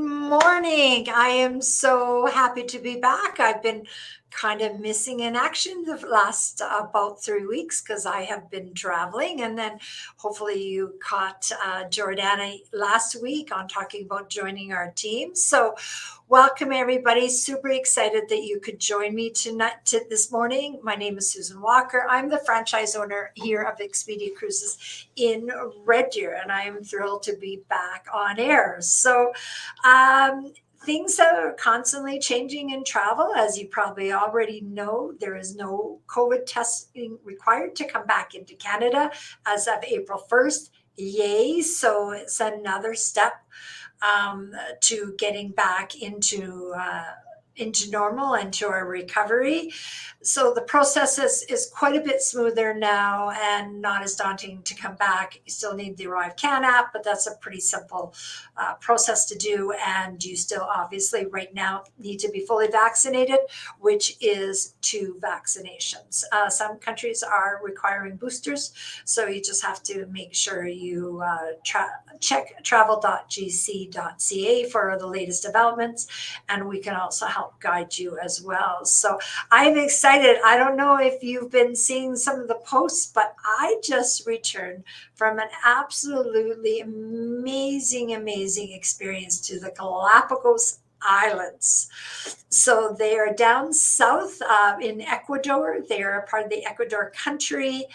morning. I am so happy to be back. I've been kind of missing in action the last about 3 weeks because I have been traveling. And then hopefully you caught Jordana last week on talking about joining our team. So welcome everybody. Super excited that you could join me tonight this morning. My name is Susan Walker. I'm the franchise owner here of Expedia Cruises in Red Deer, and I am thrilled to be back on air. So things are constantly changing in travel. As you probably already know, there is no COVID testing required to come back into Canada as of April 1st. Yay. So it's another step to getting back into normal and to our recovery. So the process is quite a bit smoother now and not as daunting to come back. You still need the Arrive Can app, but that's a pretty simple process to do. And you still obviously right now need to be fully vaccinated, which is 2 vaccinations. Some countries are requiring boosters, so you just have to make sure you check travel.gc.ca for the latest developments, and we can also help guide you as well. So I'm excited. I don't know if you've been seeing some of the posts, but I just returned from an absolutely amazing experience to the Galápagos Islands. So they are down south in Ecuador. They are a part of the Ecuador country.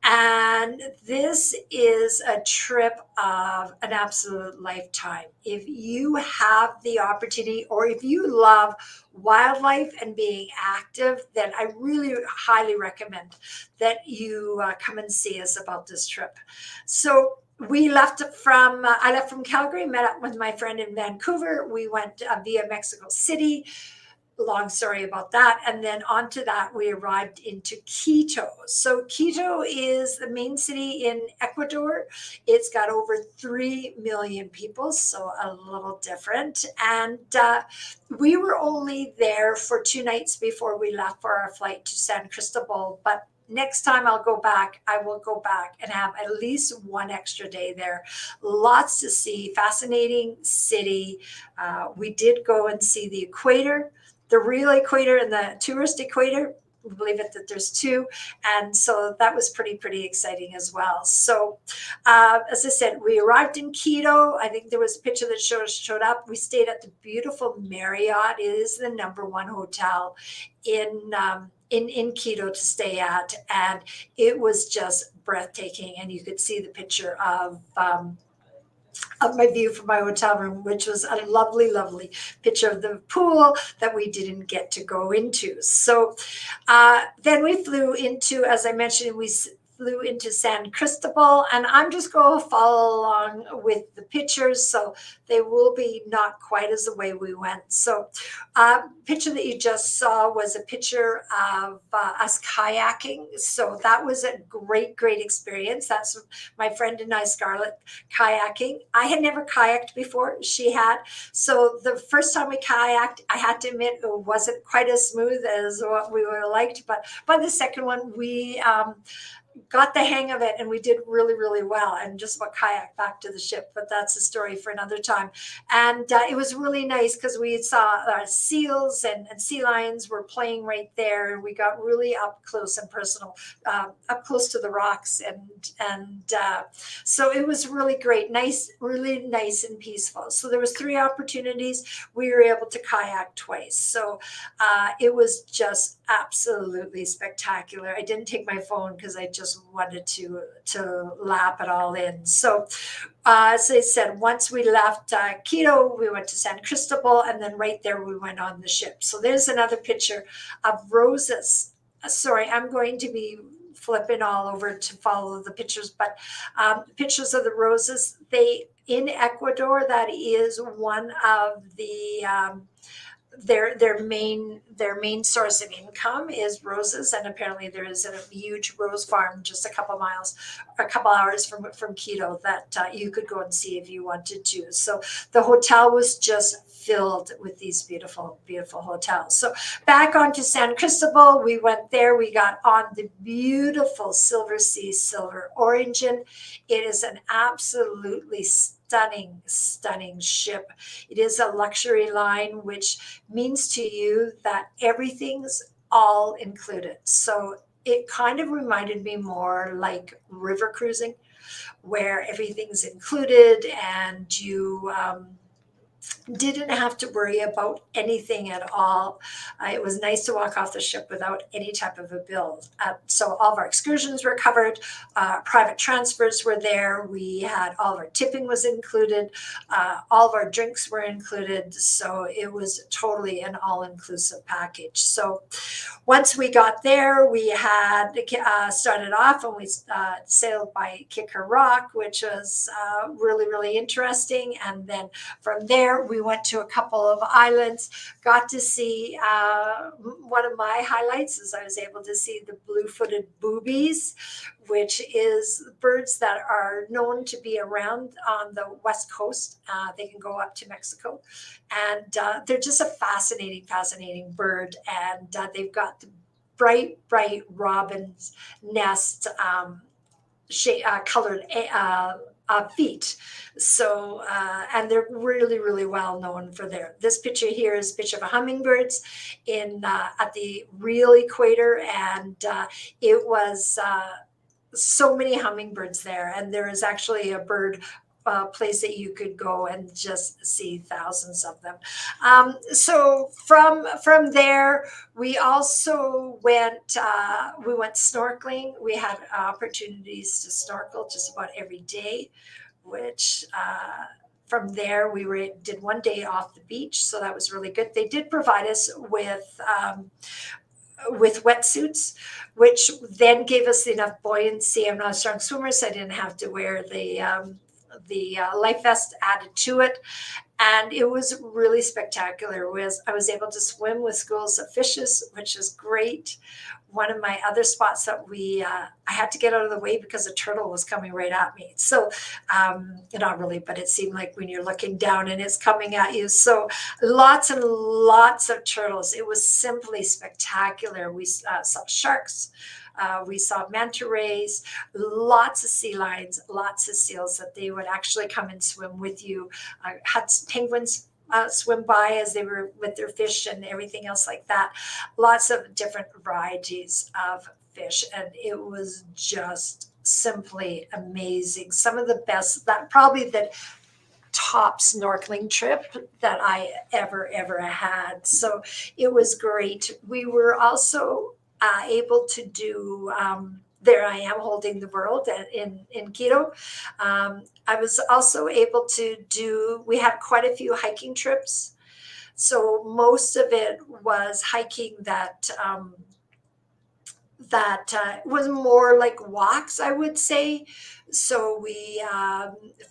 And this is a trip of an absolute lifetime. If you have the opportunity, or if you love wildlife and being active, then I really highly recommend that you come and see us about this trip. So I left from Calgary, met up with my friend in Vancouver. We went via Mexico City. Long story about that. And then onto that, we arrived into Quito. So Quito is the main city in Ecuador. It's got over 3 million people, so a little different. And we were only there for 2 nights before we left for our flight to San Cristobal. But next time I will go back and have at least 1 extra day there. Lots to see, fascinating city. We did go and see the equator, the real equator and the tourist equator. We believe it that there's 2. And so that was pretty exciting as well. So as I said, we arrived in Quito. I think there was a picture that showed up. We stayed at the beautiful Marriott. It is the #1 hotel in Quito to stay at. And it was just breathtaking. And you could see the picture of my view from my hotel room, which was a lovely picture of the pool that we didn't get to go into. So then we flew into, as I mentioned, flew into San Cristobal, and I'm just going to follow along with the pictures, so they will be not quite as the way we went. So picture that you just saw was a picture of us kayaking. So that was a great experience. That's my friend and I, Scarlett, kayaking. I had never kayaked before. She had. So the first time we kayaked, I had to admit it wasn't quite as smooth as what we would have liked. But by the second one, we got the hang of it, and we did really well, and just about kayak back to the ship, but that's a story for another time. And it was really nice because we saw seals and sea lions were playing right there, and we got really up close and personal, up close to the rocks, and so it was really great, really nice and peaceful. So there was 3 opportunities. We were able to kayak twice, so it was just absolutely spectacular. I didn't take my phone because I just wanted to lap it all in. So as I said, once we left Quito, we went to San Cristobal, and then right there we went on the ship. So there's another picture of roses. Sorry, I'm going to be flipping all over to follow the pictures, but pictures of the roses. In Ecuador, that is one of the their main source of income is roses, and apparently there is a huge rose farm just a couple hours from Quito that you could go and see if you wanted to. So the hotel was just filled with these beautiful hotels. So back onto San Cristobal, we went there. We got on the beautiful Silversea Silver Orion. It is an absolutely stunning ship. It is a luxury line, which means to you that everything's all included. So it kind of reminded me more like river cruising, where everything's included and you didn't have to worry about anything at all. It was nice to walk off the ship without any type of a bill. So all of our excursions were covered. Private transfers were there. We had all of our tipping was included. All of our drinks were included. So it was totally an all-inclusive package. So once we got there, we had started off and we sailed by Kicker Rock, which was really interesting. And then from there, we went to a couple of islands, got to see one of my highlights is I was able to see the blue-footed boobies, which is birds that are known to be around on the west coast. They can go up to Mexico. And they're just a fascinating bird. And they've got the bright robin's nest colored feet. So, and they're really well known for this picture here is a picture of a hummingbirds at the real equator. And it was so many hummingbirds there. And there is actually a bird place that you could go and just see thousands of them. So from there, we also went snorkeling. We had opportunities to snorkel just about every day, which from there we did one day off the beach, so that was really good. They did provide us with wetsuits, which then gave us enough buoyancy. I'm not a strong swimmer, so I didn't have to wear the life vest added to it. And it was really spectacular. I was able to swim with schools of fishes, which is great. One of my other spots that I had to get out of the way because a turtle was coming right at me. So not really, but it seemed like when you're looking down and it's coming at you. So lots and lots of turtles. It was simply spectacular. We saw sharks. We saw manta rays, lots of sea lions, lots of seals that they would actually come and swim with you. Had penguins swim by as they were with their fish and everything else like that. Lots of different varieties of fish. And it was just simply amazing. Some of the best, probably the top snorkeling trip that I ever had. So it was great. We were also able to do, there I am holding the world in Quito. I was also able to we had quite a few hiking trips. So most of it was hiking that was more like walks, I would say. So we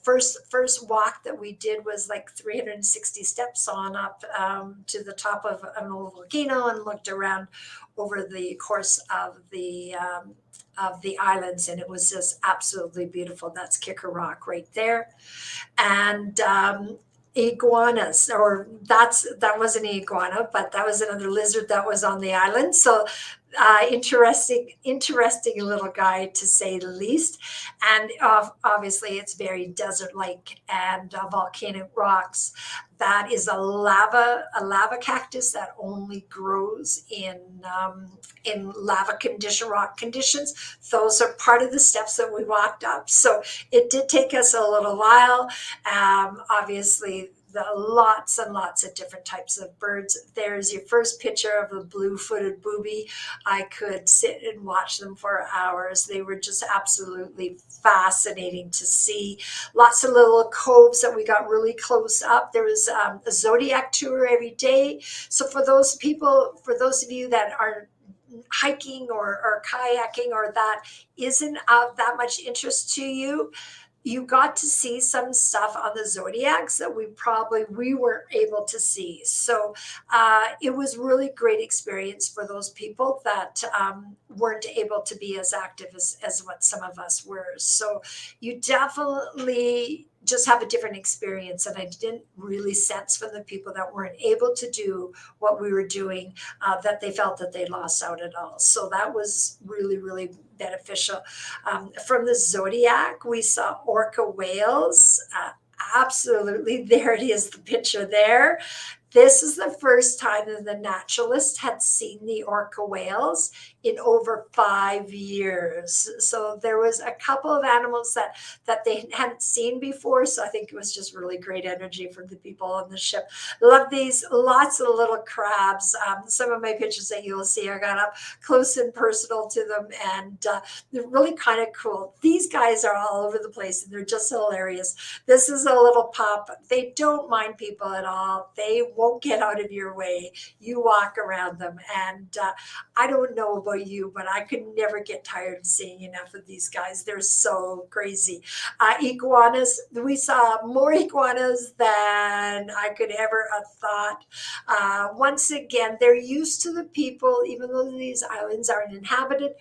first walk that we did was like 360 steps on up to the top of an old volcano and looked around over the course of the islands, and it was just absolutely beautiful. That's Kicker Rock right there. And iguanas, or that wasn't an iguana, but that was another lizard that was on the island. So interesting little guy to say the least. And obviously it's very desert-like and volcanic rocks. That is a lava cactus that only grows in lava rock conditions. Those are part of the steps that we walked up. So it did take us a little while. Obviously, lots and lots of different types of birds. There's your first picture of the blue-footed booby. I could sit and watch them for hours. They were just absolutely fascinating to see. Lots of little coves that we got really close up. There was a zodiac tour every day. So for those of you that are hiking or kayaking or that isn't of that much interest to you, you got to see some stuff on the zodiacs that we weren't able to see. So it was really great experience for those people that weren't able to be as active as what some of us were. So you definitely just have a different experience. And I didn't really sense from the people that weren't able to do what we were doing that they felt that they lost out at all. So that was really beneficial. From the zodiac, we saw orca whales, Absolutely. There it is, the picture there. This is the first time that the naturalist had seen the orca whales in over 5 years. So there was a couple of animals that they hadn't seen before. So I think it was just really great energy from the people on the ship. Love these, lots of little crabs. Some of my pictures that you'll see, I got up close and personal to them, and they're really kind of cool. These guys are all over the place, and they're just hilarious. This is a little pup. They don't mind people at all. They won't get out of your way. You walk around them. And I don't know about you, but I could never get tired of seeing enough of these guys. They're so crazy. Iguanas, we saw more iguanas than I could ever have thought. Once again, they're used to the people, even though these islands aren't inhabited.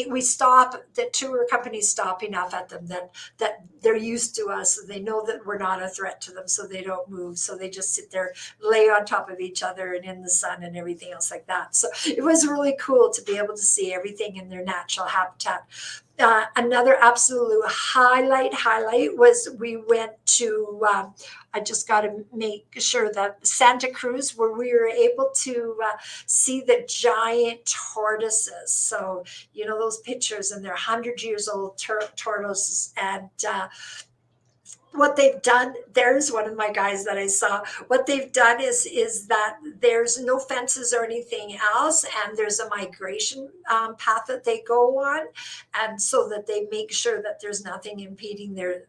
We stop, the tour companies stop enough at them that they're used to us, so they know that we're not a threat to them, so they don't move, so they just sit there, lay on top of each other and in the sun and everything else like that. So it was really cool to be able to see everything in their natural habitat. Another absolute highlight was we went to, I just got to make sure that Santa Cruz, where we were able to see the giant tortoises. So, you know, those pictures, and they're 100 years old tortoises. And what they've done, there's one of my guys that I saw. What they've done is that there's no fences or anything else, and there's a migration path that they go on, and so that they make sure that there's nothing impeding their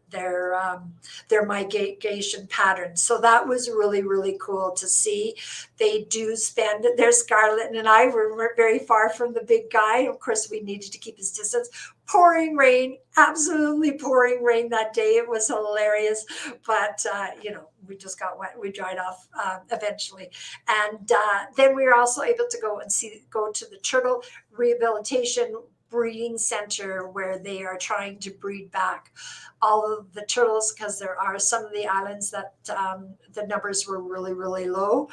migration pattern. So that was really cool to see. They do spend, there's Scarlett and I were very far from the big guy. Of course, we needed to keep his distance. Pouring rain, absolutely pouring rain that day. It was hilarious, but you know, we just got wet. We dried off eventually, and then we were also able to go to the turtle rehabilitation breeding center, where they are trying to breed back all of the turtles, because there are some of the islands that the numbers were really low.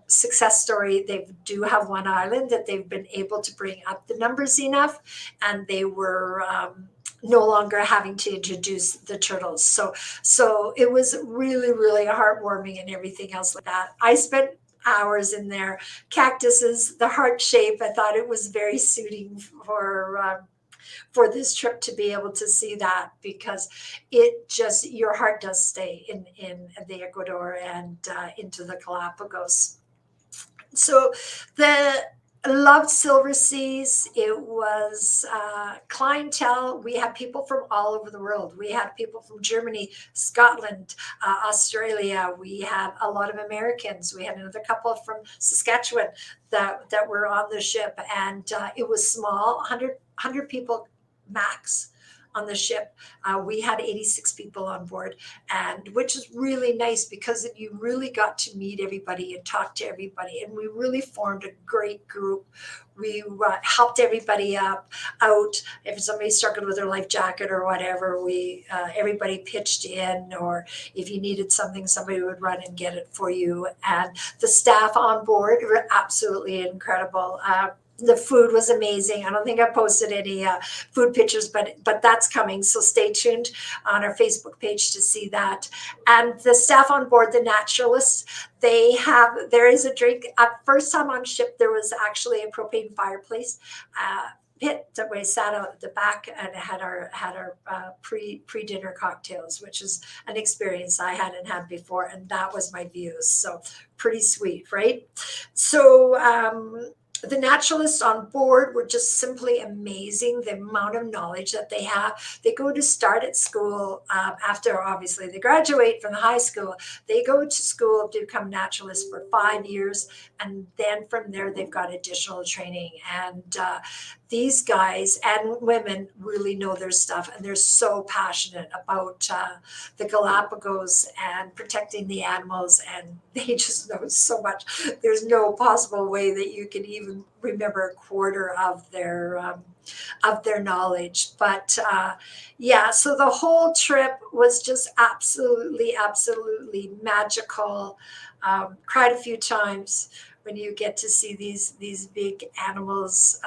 Success story, they do have one island that they've been able to bring up the numbers enough, and they were no longer having to introduce the turtles. So it was really heartwarming and everything else like that. I spent hours in there. Cactuses, the heart shape, I thought it was very suiting for this trip to be able to see that, because it just, your heart does stay in the Ecuador and into the Galapagos. So the loved Silverseas. It was clientele. We had people from all over the world. We had people from Germany, Scotland, Australia. We had a lot of Americans. We had another couple from Saskatchewan that were on the ship, and it was small, 100 people max on the ship. We had 86 people on board, and which is really nice, because you really got to meet everybody and talk to everybody, and we really formed a great group. We helped everybody out. If somebody struggled with their life jacket or whatever, we everybody pitched in, or if you needed something, somebody would run and get it for you. And the staff on board were absolutely incredible. The food was amazing. I don't think I posted any food pictures, but that's coming. So stay tuned on our Facebook page to see that. And the staff on board, the naturalists, there is a drink. First time on ship, there was actually a propane fireplace pit that we sat out at the back and had our pre-dinner cocktails, which is an experience I hadn't had before, and that was my views. So pretty sweet, right? So the naturalists on board were just simply amazing. The amount of knowledge that they have. They go to start at school after, obviously, they graduate from the high school. They go to school to become naturalists for 5 years. And then from there, they've got additional training. And these guys and women really know their stuff. And they're so passionate about the Galapagos and protecting the animals. And they just know so much. There's no possible way that you can even remember a quarter of their knowledge. But yeah, so the whole trip was just absolutely magical. Cried a few times when you get to see these big animals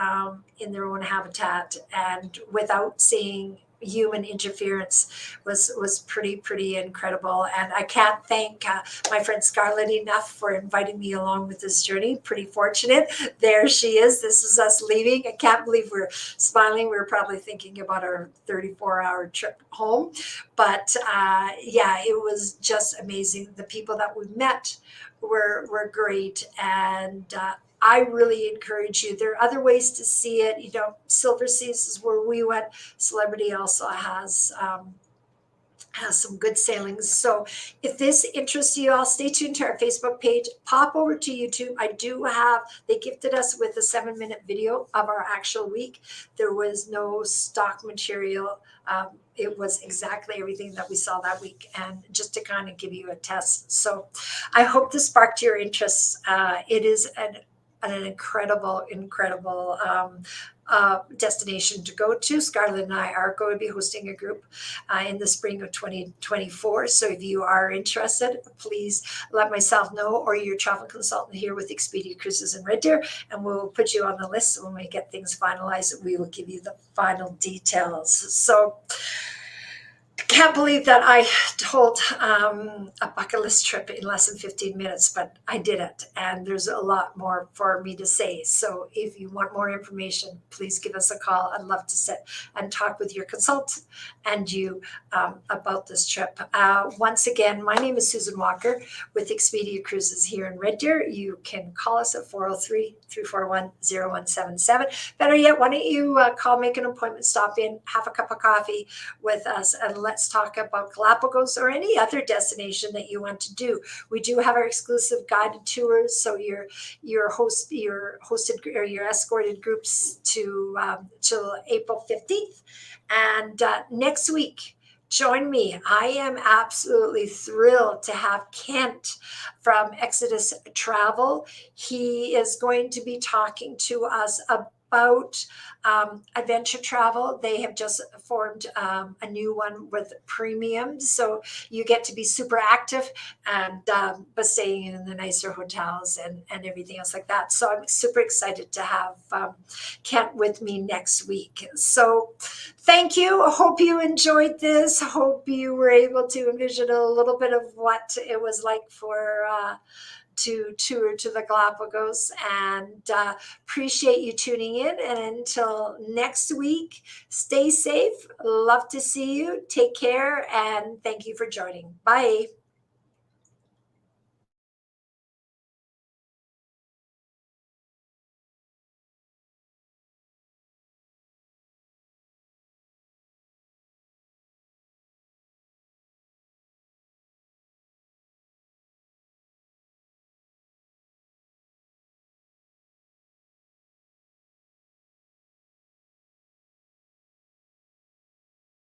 in their own habitat, and without seeing human interference was pretty incredible. And I can't thank my friend Scarlett enough for inviting me along with this journey. Pretty fortunate. There she is. This is us leaving. I can't believe we're smiling. We're probably thinking about our 34-hour trip home. But yeah, it was just amazing. The people that we met were great. And I really encourage you. There are other ways to see it. You know, Silversea is where we went. Celebrity also has some good sailings. So if this interests you all, stay tuned to our Facebook page. Pop over to YouTube. They gifted us with a 7-minute video of our actual week. There was no stock material. It was exactly everything that we saw that week, and just to kind of give you a test. So I hope this sparked your interest. It is an incredible destination to go to. Scarlett and I are going to be hosting a group in the spring of 2024. So if you are interested, please let myself know, or your travel consultant here with Expedia Cruises in Red Deer, and we'll put you on the list. So when we get things finalized, we will give you the final details. So can't believe that I told a bucket list trip in less than 15 minutes, but I did it. And there's a lot more for me to say. So if you want more information, please give us a call. I'd love to sit and talk with your consultant and you about this trip. Once again, my name is Susan Walker with Expedia Cruises here in Red Deer. You can call us at 403-341-0177. Better yet, why don't you call, make an appointment, stop in, have a cup of coffee with us, and let's talk about Galapagos or any other destination that you want to do. We do have our exclusive guided tours, so your hosted or your escorted groups to till April 15th. And next week, join me. I am absolutely thrilled to have Kent from Exodus Travel. He is going to be talking to us about adventure travel. They have just formed a new one with premium, so you get to be super active and but staying in the nicer hotels and everything else like that. So I'm super excited to have Kent with me next week. So thank you. I hope you enjoyed this. I hope you were able to envision a little bit of what it was like for to tour to the Galapagos, and appreciate you tuning in. And until next week, stay safe. Love to see you. Take care, and thank you for joining. Bye.